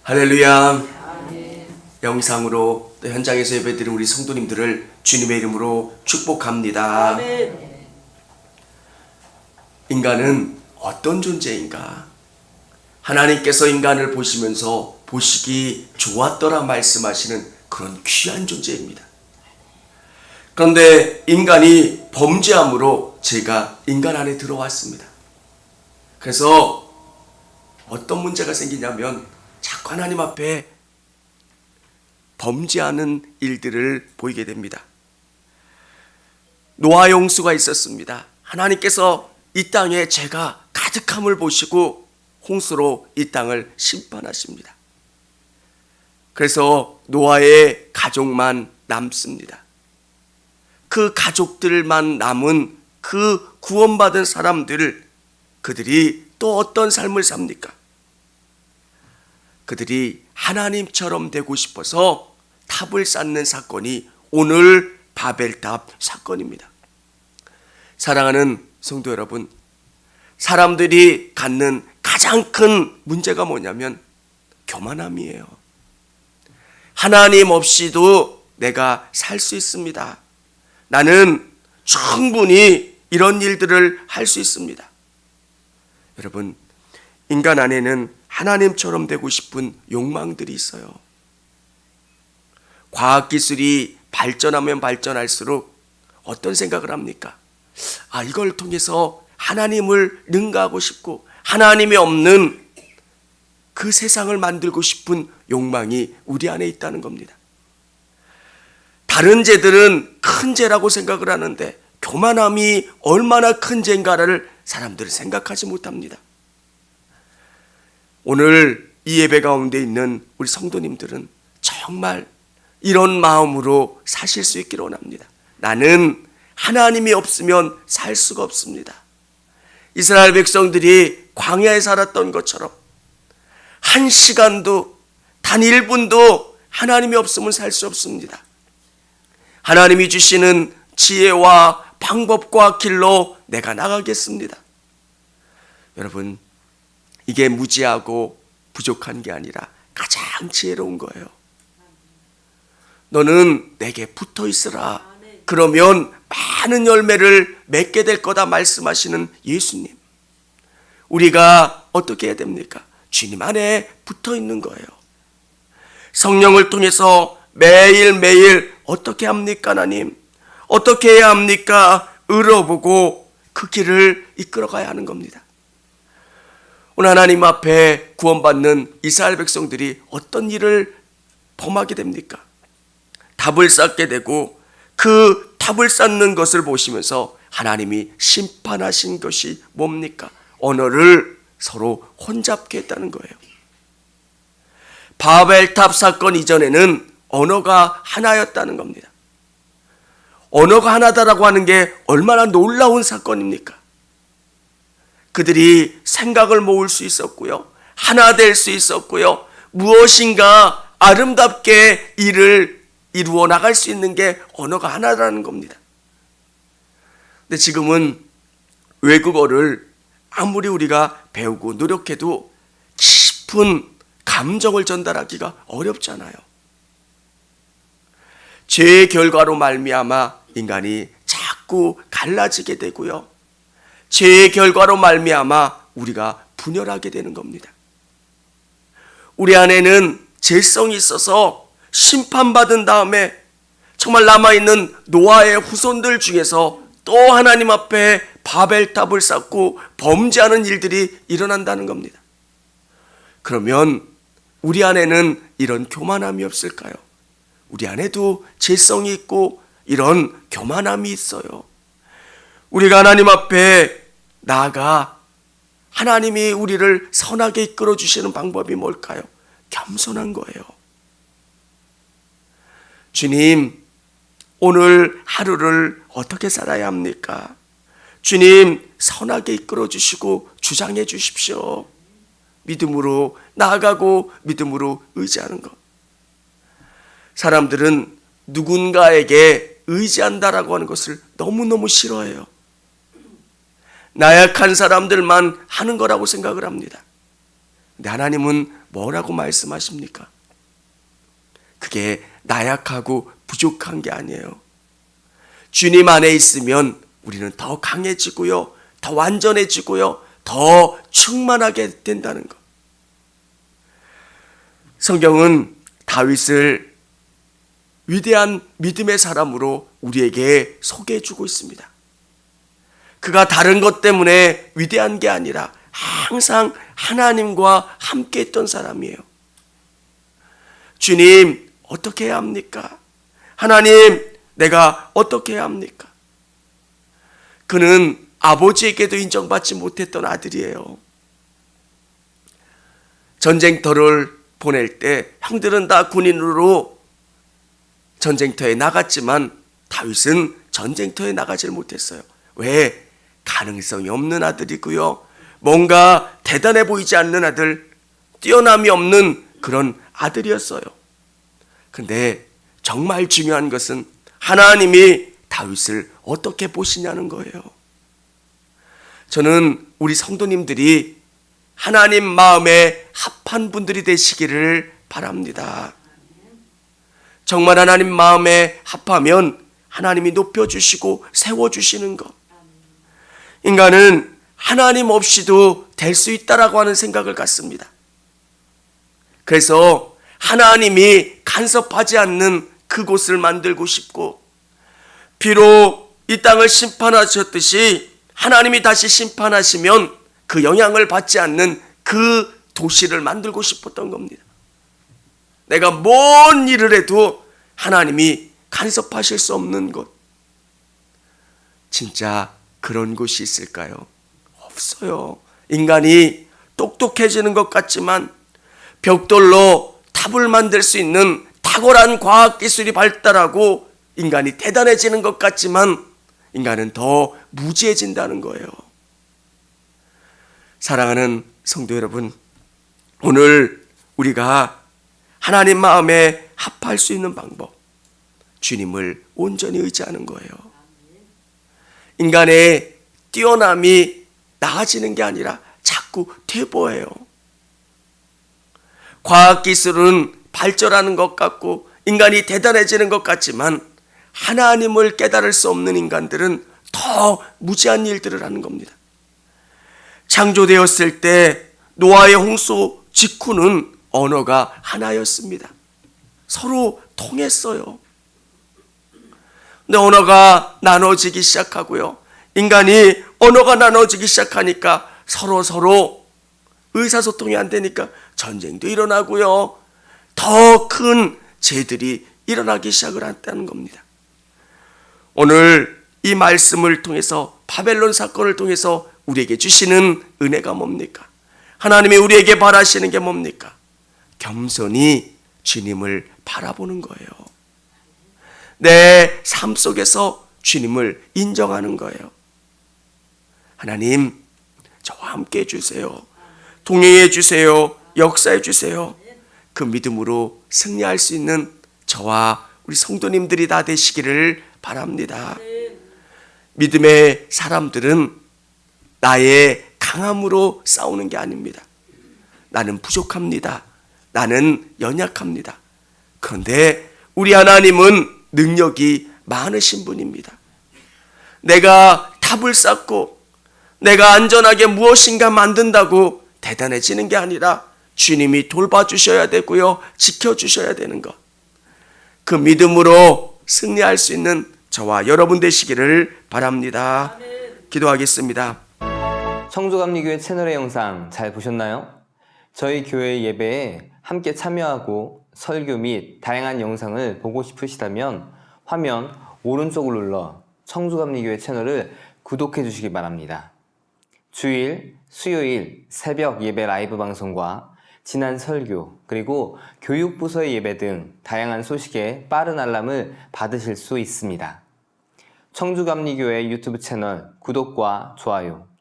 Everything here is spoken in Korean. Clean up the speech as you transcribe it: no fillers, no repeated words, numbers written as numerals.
할렐루야. 영상으로 또 현장에서 예배드린 우리 성도님들을 주님의 이름으로 축복합니다. 아멘. 인간은 어떤 존재인가? 하나님께서 인간을 보시면서 보시기 좋았더라 말씀하시는 그런 귀한 존재입니다. 그런데 인간이 범죄함으로 죄가 인간 안에 들어왔습니다. 그래서 어떤 문제가 생기냐면 자꾸 하나님 앞에 범죄하는 일들을 보이게 됩니다. 노아 홍수가 있었습니다. 하나님께서 이 땅에 죄가 가득함을 보시고 홍수로 이 땅을 심판하십니다. 그래서 노아의 가족만 남습니다. 그 가족들만 남은 그 구원받은 사람들, 그들이 또 어떤 삶을 삽니까? 그들이 하나님처럼 되고 싶어서 탑을 쌓는 사건이 오늘 바벨탑 사건입니다. 사랑하는 성도 여러분, 사람들이 갖는 가장 큰 문제가 뭐냐면 교만함이에요. 하나님 없이도 내가 살 수 있습니다. 나는 충분히 이런 일들을 할 수 있습니다. 여러분, 인간 안에는 하나님처럼 되고 싶은 욕망들이 있어요. 과학기술이 발전하면 발전할수록 어떤 생각을 합니까? 이걸 통해서 하나님을 능가하고 싶고 하나님이 없는 그 세상을 만들고 싶은 욕망이 우리 안에 있다는 겁니다. 다른 죄들은 큰 죄라고 생각을 하는데 교만함이 얼마나 큰 죄인가를 사람들은 생각하지 못합니다. 오늘 이 예배 가운데 있는 우리 성도님들은 정말 이런 마음으로 사실 수 있기를 원합니다. 나는 하나님이 없으면 살 수가 없습니다. 이스라엘 백성들이 광야에 살았던 것처럼 한 시간도 단 1분도 하나님이 없으면 살 수 없습니다. 하나님이 주시는 지혜와 방법과 길로 내가 나가겠습니다. 여러분, 이게 무지하고 부족한 게 아니라 가장 지혜로운 거예요. 너는 내게 붙어 있으라. 그러면 많은 열매를 맺게 될 거다 말씀하시는 예수님. 우리가 어떻게 해야 됩니까? 주님 안에 붙어 있는 거예요. 성령을 통해서 매일매일 어떻게 합니까, 하나님? 어떻게 해야 합니까? 의로보고 그 길을 이끌어가야 하는 겁니다. 오늘 하나님 앞에 구원받는 이스라엘 백성들이 어떤 일을 범하게 됩니까? 탑을 쌓게 되고 그 탑을 쌓는 것을 보시면서 하나님이 심판하신 것이 뭡니까? 언어를 서로 혼잡게 했다는 거예요. 바벨탑 사건 이전에는 언어가 하나였다는 겁니다. 언어가 하나다라고 하는 게 얼마나 놀라운 사건입니까? 그들이 생각을 모을 수 있었고요. 하나 될 수 있었고요. 무엇인가 아름답게 일을 이루어 나갈 수 있는 게 언어가 하나라는 겁니다. 근데 지금은 외국어를 아무리 우리가 배우고 노력해도 깊은 감정을 전달하기가 어렵잖아요. 죄의 결과로 말미암아 인간이 자꾸 갈라지게 되고요. 죄의 결과로 말미암아 우리가 분열하게 되는 겁니다. 우리 안에는 죄성이 있어서 심판받은 다음에 정말 남아있는 노아의 후손들 중에서 또 하나님 앞에 바벨탑을 쌓고 범죄하는 일들이 일어난다는 겁니다. 그러면 우리 안에는 이런 교만함이 없을까요? 우리 안에도 죄성이 있고 이런 교만함이 있어요. 우리가 하나님 앞에 나아가 하나님이 우리를 선하게 이끌어 주시는 방법이 뭘까요? 겸손한 거예요. 주님, 오늘 하루를 어떻게 살아야 합니까? 주님, 선하게 이끌어 주시고 주장해 주십시오. 믿음으로 나아가고 믿음으로 의지하는 것. 사람들은 누군가에게 의지한다라고 하는 것을 너무너무 싫어해요. 나약한 사람들만 하는 거라고 생각을 합니다. 근데 하나님은 뭐라고 말씀하십니까? 그게 나약하고 부족한 게 아니에요. 주님 안에 있으면 우리는 더 강해지고요, 더 완전해지고요, 더 충만하게 된다는 것. 성경은 다윗을 위대한 믿음의 사람으로 우리에게 소개해주고 있습니다. 그가 다른 것 때문에 위대한 게 아니라 항상 하나님과 함께 했던 사람이에요. 주님, 어떻게 해야 합니까? 하나님, 내가 어떻게 해야 합니까? 그는 아버지에게도 인정받지 못했던 아들이에요. 전쟁터를 보낼 때 형들은 다 군인으로 전쟁터에 나갔지만 다윗은 전쟁터에 나가질 못했어요. 왜? 가능성이 없는 아들이고요, 뭔가 대단해 보이지 않는 아들, 뛰어남이 없는 그런 아들이었어요. 근데 정말 중요한 것은 하나님이 다윗을 어떻게 보시냐는 거예요. 저는 우리 성도님들이 하나님 마음에 합한 분들이 되시기를 바랍니다. 정말 하나님 마음에 합하면 하나님이 높여주시고 세워주시는 것. 인간은 하나님 없이도 될 수 있다라고 하는 생각을 갖습니다. 그래서 하나님이 간섭하지 않는 그곳을 만들고 싶고, 비록 이 땅을 심판하셨듯이 하나님이 다시 심판하시면 그 영향을 받지 않는 그 도시를 만들고 싶었던 겁니다. 내가 뭔 일을 해도 하나님이 간섭하실 수 없는 곳. 진짜 그런 곳이 있을까요? 없어요. 인간이 똑똑해지는 것 같지만 벽돌로 탑을 만들 수 있는 탁월한 과학기술이 발달하고 인간이 대단해지는 것 같지만 인간은 더 무지해진다는 거예요. 사랑하는 성도 여러분, 오늘 우리가 하나님 마음에 합할 수 있는 방법, 주님을 온전히 의지하는 거예요. 인간의 뛰어남이 나아지는 게 아니라 자꾸 퇴보해요. 과학기술은 발전하는 것 같고 인간이 대단해지는 것 같지만 하나님을 깨달을 수 없는 인간들은 더 무지한 일들을 하는 겁니다. 창조되었을 때 노아의 홍수 직후는 언어가 하나였습니다. 서로 통했어요. 근데 언어가 나눠지기 시작하고요, 인간이 언어가 나눠지기 시작하니까 서로 의사소통이 안 되니까 전쟁도 일어나고요, 더 큰 죄들이 일어나기 시작을 했다는 겁니다. 오늘 이 말씀을 통해서, 바벨론 사건을 통해서 우리에게 주시는 은혜가 뭡니까? 하나님이 우리에게 바라시는 게 뭡니까? 겸손히 주님을 바라보는 거예요. 내 삶 속에서 주님을 인정하는 거예요. 하나님, 저와 함께 해주세요. 동행해 주세요. 역사해 주세요. 그 믿음으로 승리할 수 있는 저와 우리 성도님들이 다 되시기를 바랍니다. 믿음의 사람들은 나의 강함으로 싸우는 게 아닙니다. 나는 부족합니다. 나는 연약합니다. 그런데 우리 하나님은 능력이 많으신 분입니다. 내가 탑을 쌓고 내가 안전하게 무엇인가 만든다고 대단해지는 게 아니라 주님이 돌봐주셔야 되고요, 지켜주셔야 되는 것. 그 믿음으로 승리할 수 있는 저와 여러분 되시기를 바랍니다. 기도하겠습니다. 청주감리교회 채널의 영상 잘 보셨나요? 저희 교회 예배에 함께 참여하고 설교 및 다양한 영상을 보고 싶으시다면 화면 오른쪽을 눌러 청주감리교회 채널을 구독해 주시기 바랍니다. 주일, 수요일 새벽 예배 라이브 방송과 지난 설교, 그리고 교육부서의 예배 등 다양한 소식에 빠른 알람을 받으실 수 있습니다. 청주감리교회 유튜브 채널 구독과 좋아요,